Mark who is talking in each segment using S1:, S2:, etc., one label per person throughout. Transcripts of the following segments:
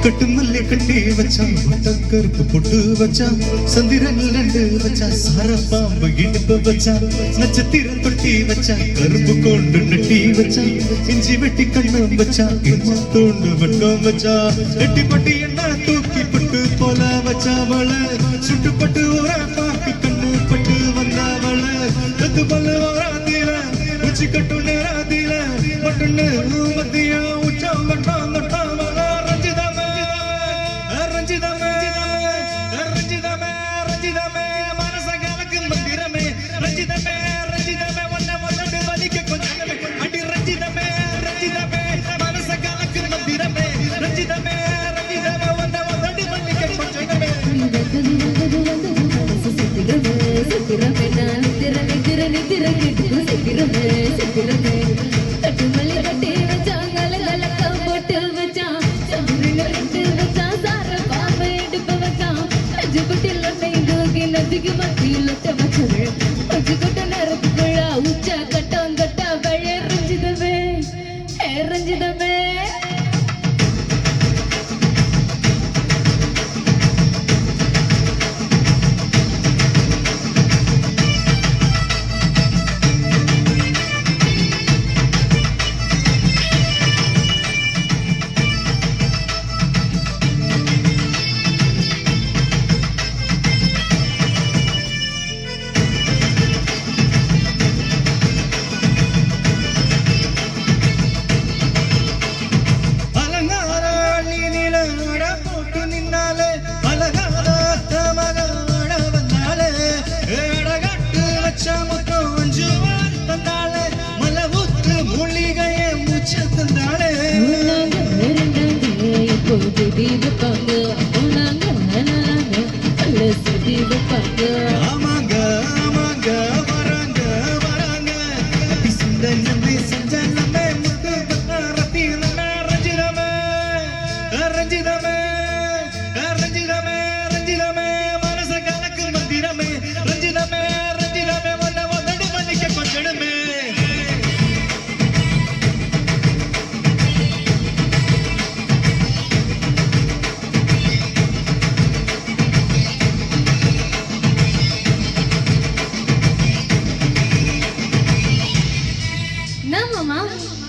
S1: கட்டுமல்லே கட்டி வச்சான் கருப்பு பொட்டு வச்சான் சந்திரனில் ரெண்டு வச்சான் சாரப்பாம்பு இடுப்பு வச்சான் நட்சத்திரம் தொட்டி வச்சான் கரும்பு கொண்டு நட்டி வச்சான் இஞ்சி வெட்டி கண்ணம் வச்சான் இம்மா தோண்டு வட்டம் வச்சான் எட்டி பட்டி என்ன தூக்கி பட்டு போல வச்சாவள சுட்டுப்பட்டு ஒரு பாக்கு கண்ணு பட்டு வந்தாவள கத்து பல்ல வராதீல உச்சி கட்டு நேராதீல பட்டுன்னு மத்தியா உச்சம் வட்டம்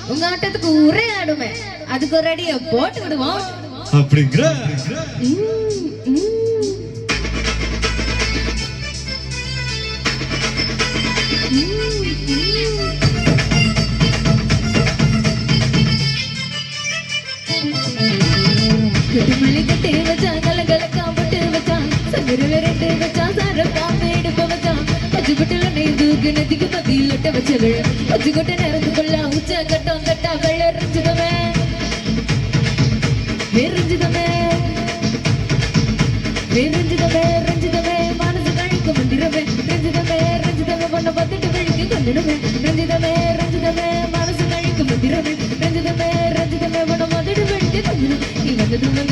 S2: உங்க ஆட்டத்துக்கு ஒரே ஆடுமே அதுக்கு ஒரு அடிய போட்டு விடுவோம்
S1: அப்படிங்கிற
S2: மல்லிகட்டே வச்சா கலகலக்கா போட்டு வச்சா சங்கரில ரெண்டு வச்சா சாரப்பாம்பு எடுப்ப வச்சா பச்சுப்பட்டுல நெய்துக்கு நதிக்கு மத்தியில் ஒட்ட வச்சவள் பச்சு கொட்ட நேரத்துக்குள்ள உச்ச கட்டம் கட்டா வெள்ள ரஞ்சிதமே ரஞ்சிதமே ரஞ்சிதமே ரஞ்சிதமே மனசு கழிக்க மந்திரமே ரஞ்சிதமே ரஞ்சிதமே பொண்ணை பார்த்துட்டு கழிக்க கொண்டிடுமே ரஞ்சிதமே ரஞ்சிதமே மனசு கழிக்க மந்திரமே ரஞ்சிதமே ரஞ்சிதமே பொண்ணை பார்த்துட்டு கழிக்க கொண்டிடும் நீ வந்தது